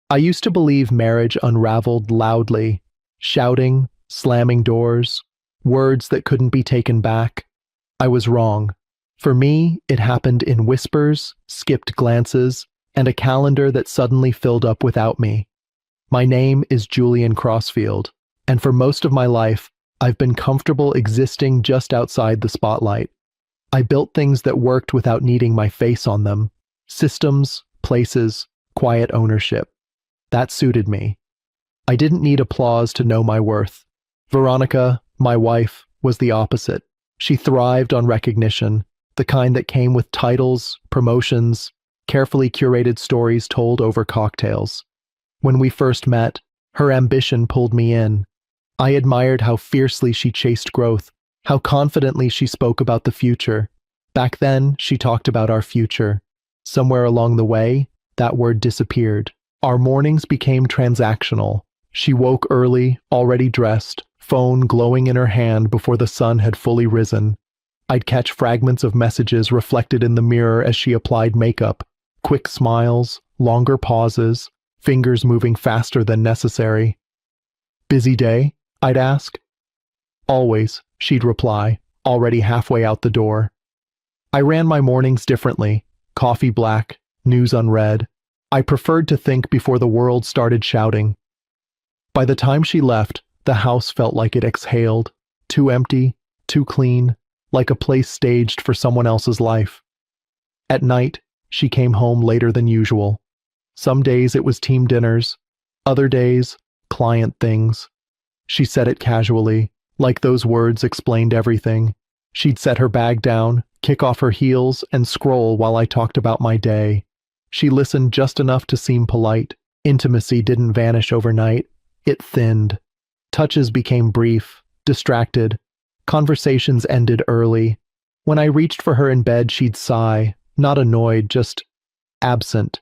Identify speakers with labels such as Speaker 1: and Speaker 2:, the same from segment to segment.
Speaker 1: I used to believe marriage unraveled loudly, shouting, slamming doors, words that couldn't be taken back. I was wrong. For me, it happened in whispers, skipped glances, and a calendar that suddenly filled up without me. My name is Julian Crossfield, and for most of my life, I've been comfortable existing just outside the spotlight. I built things that worked without needing my face on them. Systems, places, quiet ownership. That suited me. I didn't need applause to know my worth. Veronica, my wife, was the opposite. She thrived on recognition, the kind that came with titles, promotions, carefully curated stories told over cocktails. When we first met, her ambition pulled me in. I admired how fiercely she chased growth, how confidently she spoke about the future. Back then, she talked about our future. Somewhere along the way, that word disappeared. Our mornings became transactional. She woke early, already dressed, phone glowing in her hand before the sun had fully risen. I'd catch fragments of messages reflected in the mirror as she applied makeup, quick smiles, longer pauses, fingers moving faster than necessary. "Busy day?" I'd ask. "Always," she'd reply, already halfway out the door. I ran my mornings differently, coffee black, news unread. I preferred to think before the world started shouting. By the time she left, the house felt like it exhaled, too empty, too clean, like a place staged for someone else's life. At night, she came home later than usual. Some days it was team dinners, other days, client things. She said it casually, like those words explained everything. She'd set her bag down, kick off her heels, and scroll while I talked about my day. She listened just enough to seem polite. Intimacy didn't vanish overnight. It thinned. Touches became brief, distracted. Conversations ended early. When I reached for her in bed, she'd sigh, not annoyed, just absent.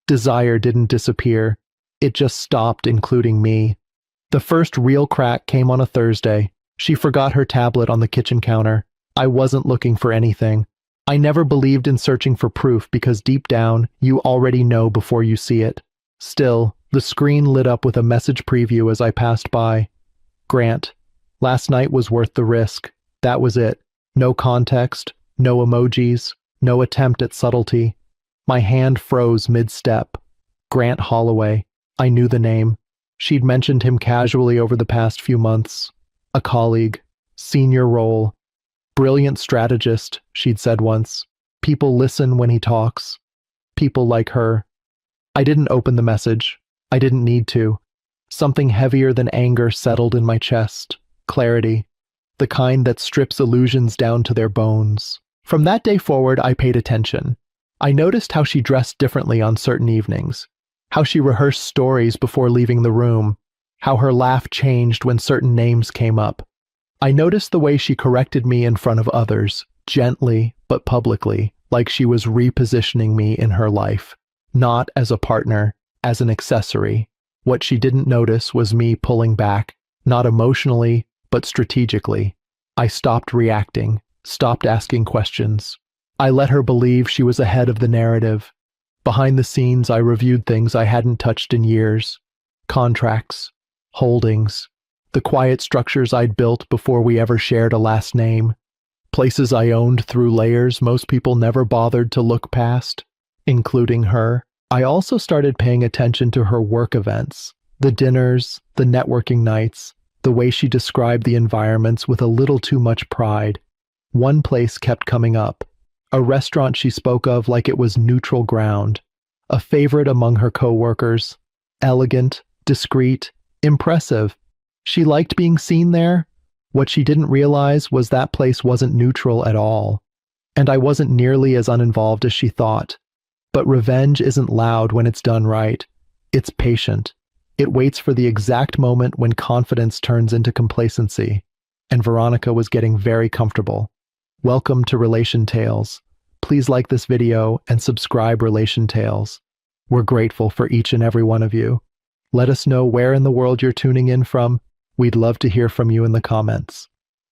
Speaker 1: Desire didn't disappear. It just stopped including me. The first real crack came on a Thursday. She forgot her tablet on the kitchen counter. I wasn't looking for anything. I never believed in searching for proof because deep down, you already know before you see it. Still, the screen lit up with a message preview as I passed by. Grant. Last night was worth the risk. That was it. No context, no emojis, no attempt at subtlety. My hand froze mid-step. Grant Holloway. I knew the name. She'd mentioned him casually over the past few months. A colleague. Senior role. Brilliant strategist, she'd said once. People listen when he talks. People like her. I didn't open the message. I didn't need to. Something heavier than anger settled in my chest. Clarity. The kind that strips illusions down to their bones. From that day forward, I paid attention. I noticed how she dressed differently on certain evenings. How she rehearsed stories before leaving the room. How her laugh changed when certain names came up. I noticed the way she corrected me in front of others, gently but publicly, like she was repositioning me in her life. Not as a partner, as an accessory. What she didn't notice was me pulling back, not emotionally, but strategically. I stopped reacting, stopped asking questions. I let her believe she was ahead of the narrative. Behind the scenes, I reviewed things I hadn't touched in years. Contracts, holdings, the quiet structures I'd built before we ever shared a last name. Places I owned through layers most people never bothered to look past, including her. I also started paying attention to her work events, the dinners, the networking nights, the way she described the environments with a little too much pride. One place kept coming up, a restaurant she spoke of like it was neutral ground, a favorite among her coworkers, elegant, discreet, impressive. She liked being seen there. What she didn't realize was that place wasn't neutral at all, and I wasn't nearly as uninvolved as she thought. But revenge isn't loud when it's done right. It's patient. It waits for the exact moment when confidence turns into complacency. And Veronica was getting very comfortable. Welcome to Relation Tales. Please like this video and subscribe Relation Tales. We're grateful for each and every one of you. Let us know where in the world you're tuning in from. We'd love to hear from you in the comments.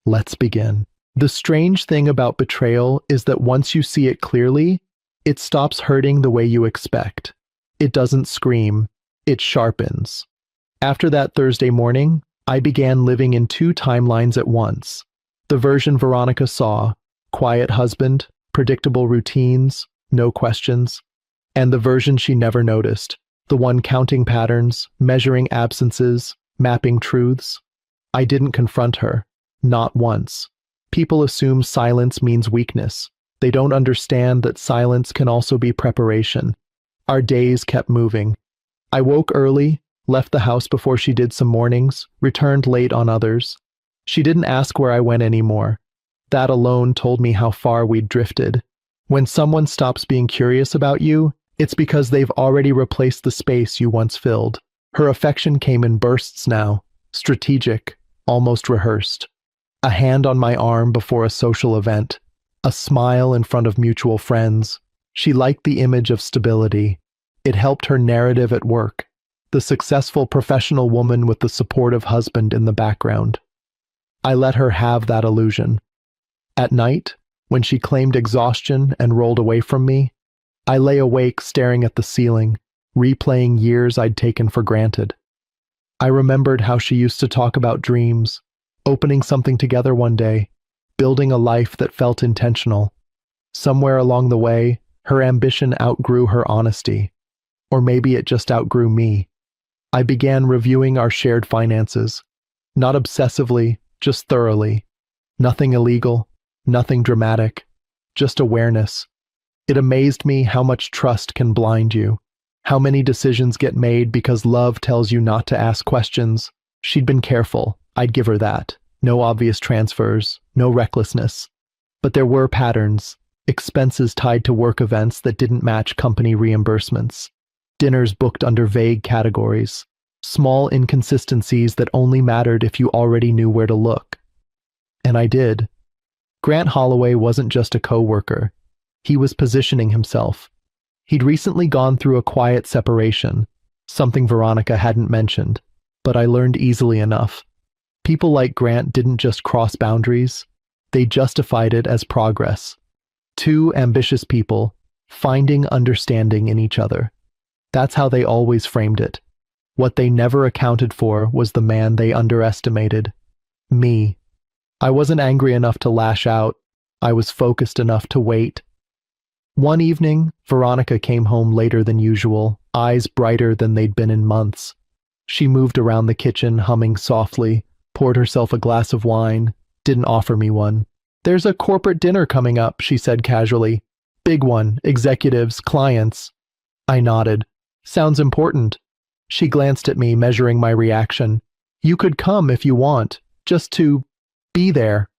Speaker 1: Let's begin. The strange thing about betrayal is that once you see it clearly, it stops hurting the way you expect. It doesn't scream. it sharpens. After that Thursday morning, I began living in two timelines at once. The version Veronica saw, quiet husband, predictable routines, no questions, and the version she never noticed, the one counting patterns, measuring absences, mapping truths. I didn't confront her, not once. People assume silence means weakness. They don't understand that silence can also be preparation. Our days kept moving. I woke early, left the house before she did some mornings, returned late on others. She didn't ask where I went anymore. That alone told me how far we'd drifted. When someone stops being curious about you, it's because they've already replaced the space you once filled. Her affection came in bursts now, strategic, almost rehearsed. A hand on my arm before a social event, a smile in front of mutual friends. She liked the image of stability. It helped her narrative at work. The successful professional woman with the supportive husband in the background. I let her have that illusion. At night, when she claimed exhaustion and rolled away from me, I lay awake staring at the ceiling, replaying years I'd taken for granted. I remembered how she used to talk about dreams, opening something together one day, building a life that felt intentional. Somewhere along the way, her ambition outgrew her honesty. Or maybe it just outgrew me. I began reviewing our shared finances. Not obsessively, just thoroughly. Nothing illegal, nothing dramatic, just awareness. It amazed me how much trust can blind you. How many decisions get made because love tells you not to ask questions. She'd been careful, I'd give her that. No obvious transfers, no recklessness. But there were patterns, expenses tied to work events that didn't match company reimbursements. Dinners booked under vague categories. Small inconsistencies that only mattered if you already knew where to look. And I did. Grant Holloway wasn't just a coworker. He was positioning himself. He'd recently gone through a quiet separation, something Veronica hadn't mentioned, but I learned easily enough. People like Grant didn't just cross boundaries, they justified it as progress. Two ambitious people, finding understanding in each other. That's how they always framed it. What they never accounted for was the man they underestimated. Me. I wasn't angry enough to lash out. I was focused enough to wait. One evening, Veronica came home later than usual, eyes brighter than they'd been in months. She moved around the kitchen, humming softly, poured herself a glass of wine, didn't offer me one. "There's a corporate dinner coming up," she said casually. "Big one, executives, clients." I nodded. "Sounds important." She glanced at me, measuring my reaction. "You could come if you want, just to be there."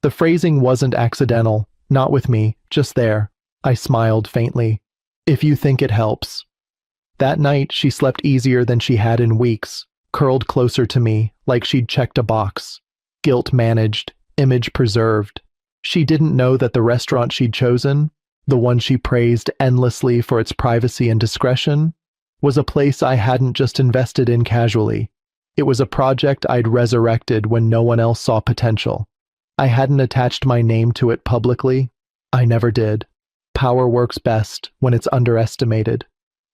Speaker 1: The phrasing wasn't accidental, not with me, just there. I smiled faintly. "If you think it helps." That night, she slept easier than she had in weeks, curled closer to me, like she'd checked a box. Guilt managed, image preserved. She didn't know that the restaurant she'd chosen, the one she praised endlessly for its privacy and discretion, was a place I hadn't just invested in casually. It was a project I'd resurrected when no one else saw potential. I hadn't attached my name to it publicly. I never did. Power works best when it's underestimated.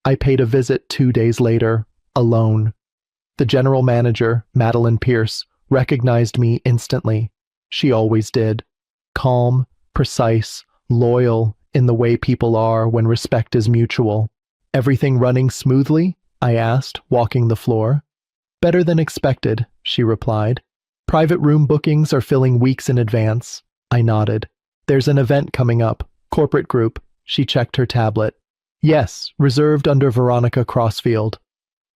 Speaker 1: I paid a visit 2 days later, alone. The general manager, Madeline Pierce, recognized me instantly. She always did. Calm, precise, loyal in the way people are when respect is mutual. "Everything running smoothly?" I asked, walking the floor. "Better than expected," she replied. "Private room bookings are filling weeks in advance." I nodded. "There's an event coming up. Corporate group." She checked her tablet. "Yes, reserved under Veronica Crossfield."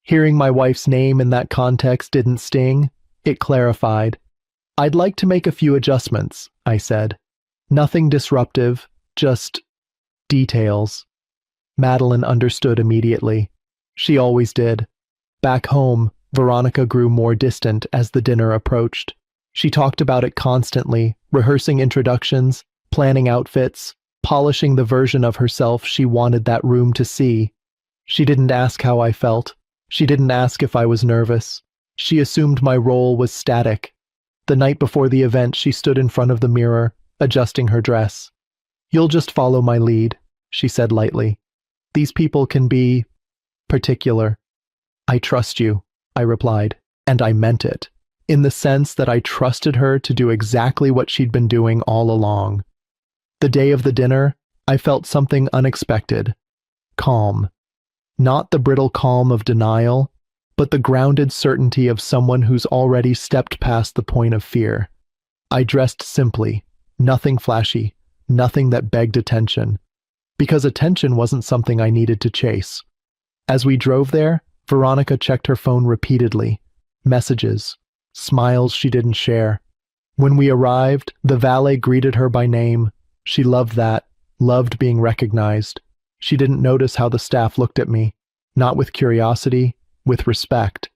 Speaker 1: Hearing my wife's name in that context didn't sting. It clarified. "I'd like to make a few adjustments," I said. "Nothing disruptive, just details." Madeline understood immediately. She always did. Back home, Veronica grew more distant as the dinner approached. She talked about it constantly, rehearsing introductions, planning outfits, polishing the version of herself she wanted that room to see. She didn't ask how I felt. She didn't ask if I was nervous. She assumed my role was static. The night before the event, she stood in front of the mirror, adjusting her dress. "You'll just follow my lead," she said lightly. "These people can be particular." I trust you, I replied, and I meant it, in the sense that I trusted her to do exactly what she'd been doing all along. The day of the dinner, I felt something unexpected. Calm. Not the brittle calm of denial, but the grounded certainty of someone who's already stepped past the point of fear. I dressed simply, nothing flashy, nothing that begged attention, because attention wasn't something I needed to chase. As we drove there, Veronica checked her phone repeatedly. Messages, smiles she didn't share. When we arrived, the valet greeted her by name. She loved that, loved being recognized. She didn't notice how the staff looked at me, not with curiosity, with respect.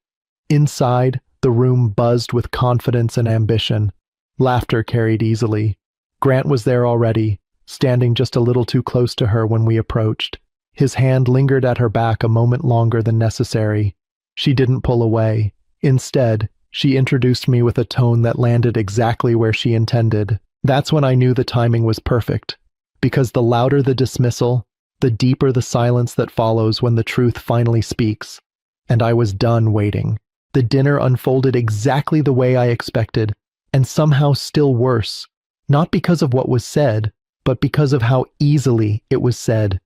Speaker 1: Inside, the room buzzed with confidence and ambition. Laughter carried easily. Grant was there already, standing just a little too close to her when we approached. His hand lingered at her back a moment longer than necessary. She didn't pull away. Instead, she introduced me with a tone that landed exactly where she intended. That's when I knew the timing was perfect, because the louder the dismissal, the deeper the silence that follows when the truth finally speaks. And I was done waiting. The dinner unfolded exactly the way I expected, and somehow still worse, not because of what was said, but because of how easily it was said.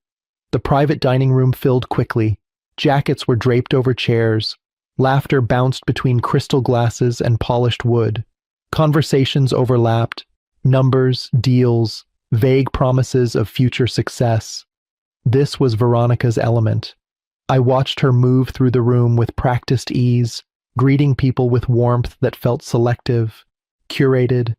Speaker 1: The private dining room filled quickly. Jackets were draped over chairs. Laughter bounced between crystal glasses and polished wood. Conversations overlapped. Numbers, deals, vague promises of future success. This was Veronica's element. I watched her move through the room with practiced ease, greeting people with warmth that felt selective, curated.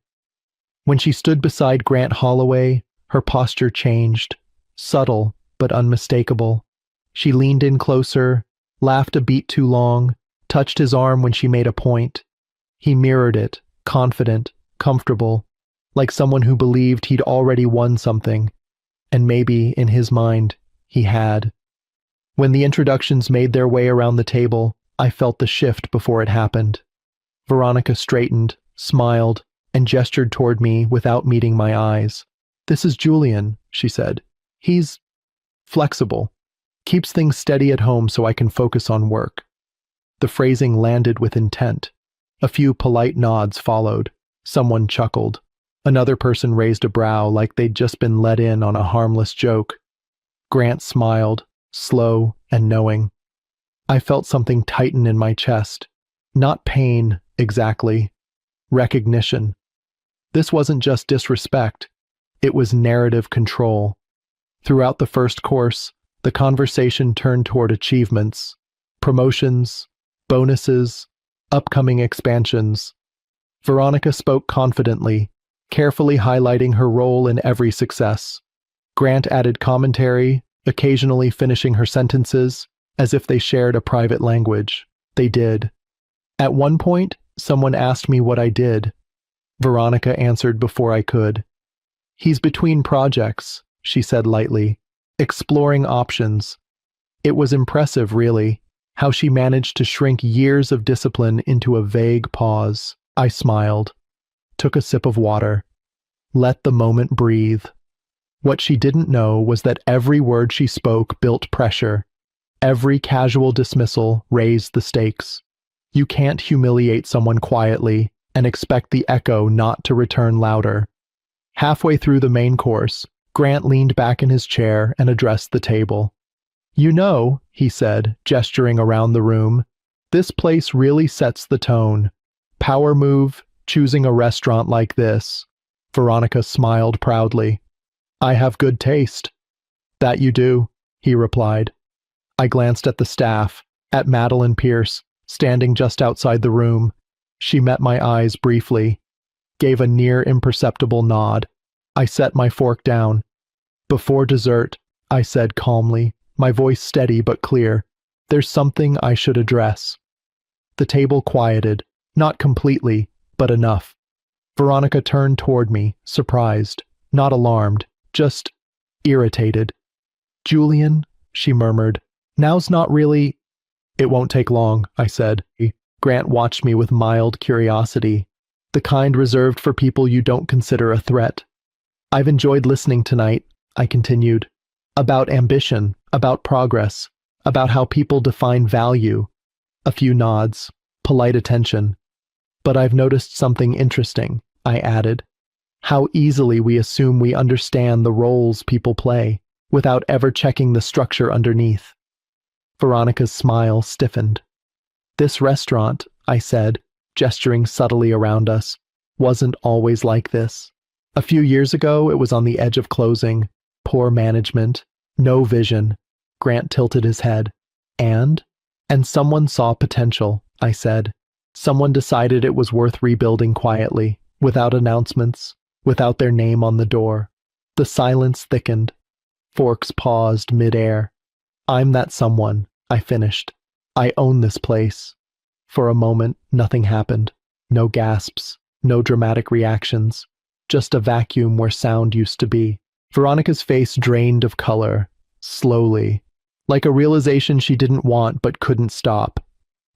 Speaker 1: When she stood beside Grant Holloway, her posture changed, subtle but unmistakable. She leaned in closer, laughed a beat too long, touched his arm when she made a point. He mirrored it, confident, comfortable, like someone who believed he'd already won something. And maybe, in his mind, he had. When the introductions made their way around the table, I felt the shift before it happened. Veronica straightened, smiled, and gestured toward me without meeting my eyes. "This is Julian," she said. "He's flexible. Keeps things steady at home so I can focus on work." The phrasing landed with intent. A few polite nods followed. Someone chuckled. Another person raised a brow like they'd just been let in on a harmless joke. Grant smiled, slow and knowing. I felt something tighten in my chest. Not pain, exactly. Recognition. This wasn't just disrespect. It was narrative control. Throughout the first course, the conversation turned toward achievements, promotions, bonuses, upcoming expansions. Veronica spoke confidently, carefully highlighting her role in every success. Grant added commentary, occasionally finishing her sentences, as if they shared a private language. They did. At one point, someone asked me what I did. Veronica answered before I could. "He's between projects," she said lightly, "exploring options." It was impressive, really, how she managed to shrink years of discipline into a vague pause. I smiled, took a sip of water, let the moment breathe. What she didn't know was that every word she spoke built pressure. Every casual dismissal raised the stakes. You can't humiliate someone quietly and expect the echo not to return louder. Halfway through the main course, Grant leaned back in his chair and addressed the table. "You know," he said, gesturing around the room, "this place really sets the tone. Power move, choosing a restaurant like this." Veronica smiled proudly. "I have good taste." "That you do," he replied. I glanced at the staff, at Madeline Pierce, standing just outside the room. She met my eyes briefly, gave a near imperceptible nod. I set my fork down. "Before dessert," I said calmly, my voice steady but clear, "there's something I should address." The table quieted, not completely, but enough. Veronica turned toward me, surprised, not alarmed, just irritated. "Julian," she murmured, "now's not really—" "It won't take long," I said. Grant watched me with mild curiosity, the kind reserved for people you don't consider a threat. "I've enjoyed listening tonight," I continued, "about ambition, about progress, about how people define value. A few nods, polite attention. But I've noticed something interesting, I added. How easily we assume we understand the roles people play, without ever checking the structure underneath. Veronica's smile stiffened. This restaurant, I said, gesturing subtly around us, wasn't always like this. A few years ago, it was on the edge of closing. Poor management. No vision. Grant tilted his head. And someone saw potential, I said. Someone decided it was worth rebuilding quietly, without announcements, without their name on the door. The silence thickened. Forks paused mid-air. I'm that someone, I finished. I own this place. For a moment, nothing happened. No gasps, no dramatic reactions. Just a vacuum where sound used to be. Veronica's face drained of color, slowly, like a realization she didn't want but couldn't stop.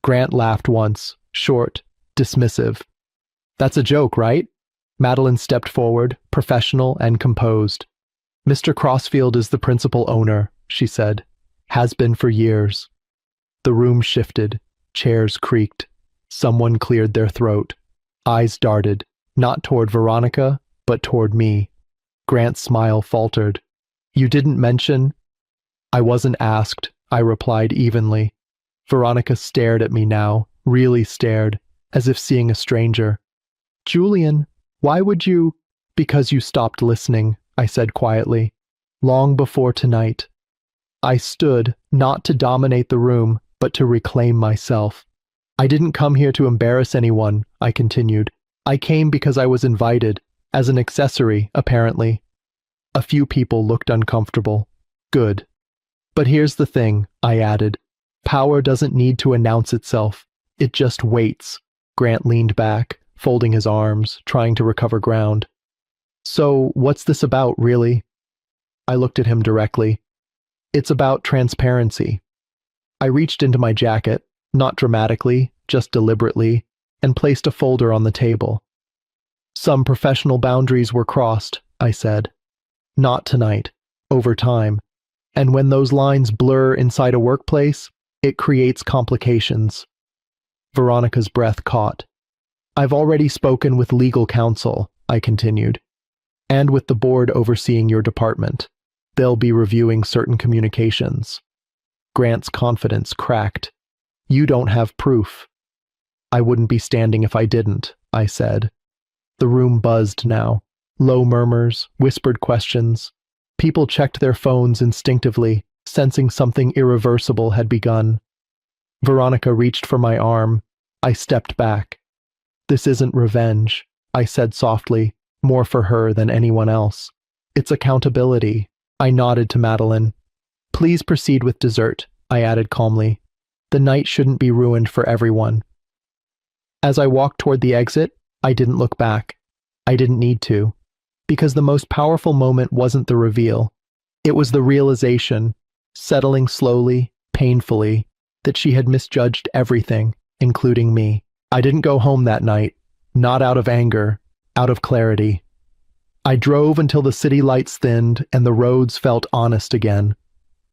Speaker 1: Grant laughed once, short, dismissive. That's a joke, right? Madeline stepped forward, professional and composed. Mr. Crossfield is the principal owner, she said. Has been for years. The room shifted, chairs creaked. Someone cleared their throat. Eyes darted, not toward Veronica, but toward me. Grant's smile faltered. You didn't mention? I wasn't asked, I replied evenly. Veronica stared at me now, really stared, as if seeing a stranger. Julian, why would you? Because you stopped listening, I said quietly. Long before tonight. I stood, not to dominate the room, but to reclaim myself. I didn't come here to embarrass anyone, I continued. I came because I was invited, as an accessory, apparently. A few people looked uncomfortable. Good. But here's the thing, I added. Power doesn't need to announce itself. It just waits. Grant leaned back, folding his arms, trying to recover ground. So, what's this about, really? I looked at him directly. It's about transparency. I reached into my jacket, not dramatically, just deliberately, and placed a folder on the table. Some professional boundaries were crossed, I said. Not tonight, over time. And when those lines blur inside a workplace, it creates complications. Veronica's breath caught. I've already spoken with legal counsel, I continued, and with the board overseeing your department. They'll be reviewing certain communications. Grant's confidence cracked. You don't have proof. I wouldn't be standing if I didn't, I said. The room buzzed now. Low murmurs, whispered questions. People checked their phones instinctively, sensing something irreversible had begun. Veronica reached for my arm. I stepped back. This isn't revenge, I said softly, more for her than anyone else. It's accountability. I nodded to Madeline. Please proceed with dessert, I added calmly. The night shouldn't be ruined for everyone. As I walked toward the exit, I didn't look back. I didn't need to. Because the most powerful moment wasn't the reveal. It was the realization, settling slowly, painfully, that she had misjudged everything, including me. I didn't go home that night, not out of anger, out of clarity. I drove until the city lights thinned and the roads felt honest again.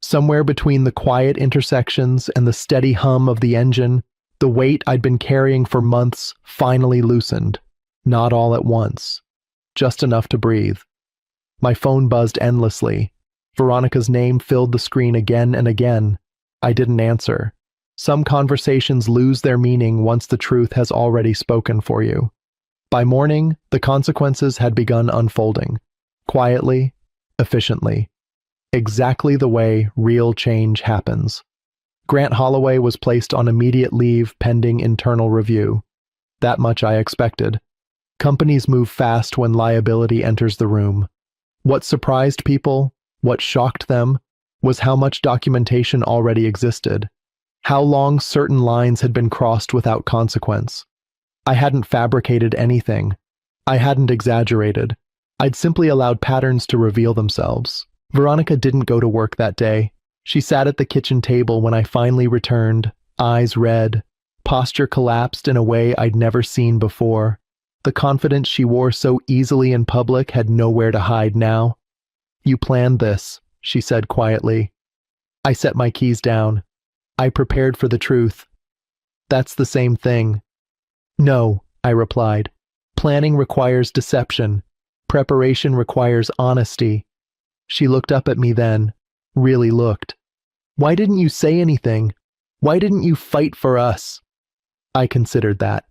Speaker 1: Somewhere between the quiet intersections and the steady hum of the engine, the weight I'd been carrying for months finally loosened. Not all at once. Just enough to breathe. My phone buzzed endlessly. Veronica's name filled the screen again and again. I didn't answer. Some conversations lose their meaning once the truth has already spoken for you. By morning, the consequences had begun unfolding. Quietly, efficiently. Exactly the way real change happens. Grant Holloway was placed on immediate leave pending internal review. That much I expected. Companies move fast when liability enters the room. What surprised people, what shocked them, was how much documentation already existed. How long certain lines had been crossed without consequence. I hadn't fabricated anything. I hadn't exaggerated. I'd simply allowed patterns to reveal themselves. Veronica didn't go to work that day. She sat at the kitchen table when I finally returned, eyes red, posture collapsed in a way I'd never seen before. The confidence she wore so easily in public had nowhere to hide now. You planned this, she said quietly. I set my keys down. I prepared for the truth. That's the same thing. No, I replied. Planning requires deception. Preparation requires honesty. She looked up at me then, really looked. Why didn't you say anything? Why didn't you fight for us? I considered that.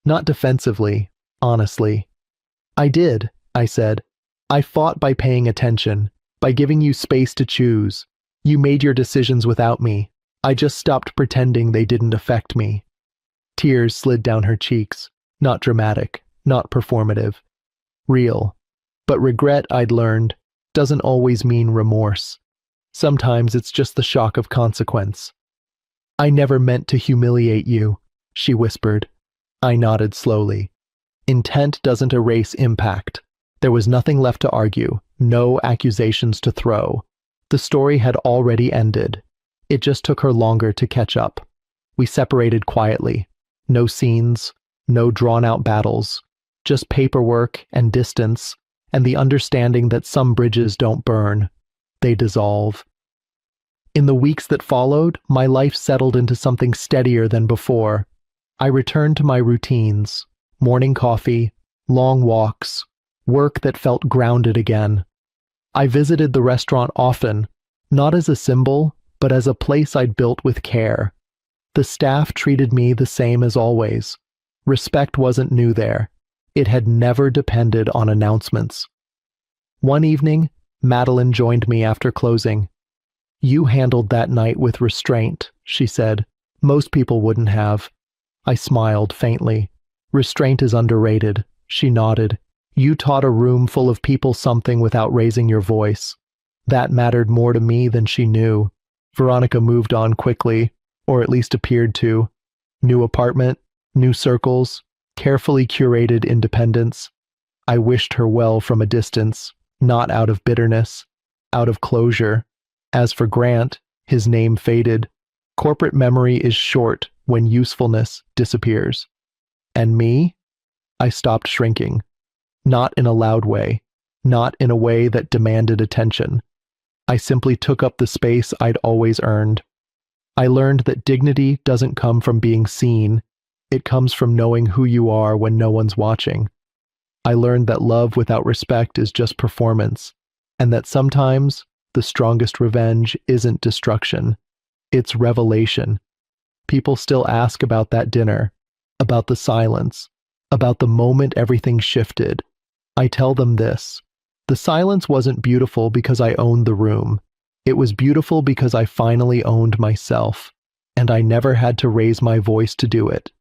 Speaker 1: Not defensively, honestly. I did, I said. I fought by paying attention, by giving you space to choose. You made your decisions without me. I just stopped pretending they didn't affect me. Tears slid down her cheeks, not dramatic, not performative. Real. But regret, I'd learned, doesn't always mean remorse. Sometimes it's just the shock of consequence. I never meant to humiliate you, she whispered. I nodded slowly. Intent doesn't erase impact. There was nothing left to argue, no accusations to throw. The story had already ended. It just took her longer to catch up. We separated quietly. No scenes, no drawn-out battles, just paperwork and distance, and the understanding that some bridges don't burn. They dissolve. In the weeks that followed, my life settled into something steadier than before. I returned to my routines, morning coffee, long walks, work that felt grounded again. I visited the restaurant often, not as a symbol, but as a place I'd built with care. The staff treated me the same as always. Respect wasn't new there. It had never depended on announcements. One evening, Madeline joined me after closing. You handled that night with restraint, she said. Most people wouldn't have. I smiled faintly. Restraint is underrated, she nodded. You taught a room full of people something without raising your voice. That mattered more to me than she knew. Veronica moved on quickly, or at least appeared to. New apartment, new circles, carefully curated independence. I wished her well from a distance, not out of bitterness, out of closure. As for Grant, his name faded. Corporate memory is short when usefulness disappears. And me? I stopped shrinking. Not in a loud way, not in a way that demanded attention. I simply took up the space I'd always earned. I learned that dignity doesn't come from being seen. It comes from knowing who you are when no one's watching. I learned that love without respect is just performance, and that sometimes the strongest revenge isn't destruction. It's revelation. People still ask about that dinner, about the silence, about the moment everything shifted. I tell them this. The silence wasn't beautiful because I owned the room. It was beautiful because I finally owned myself, and I never had to raise my voice to do it.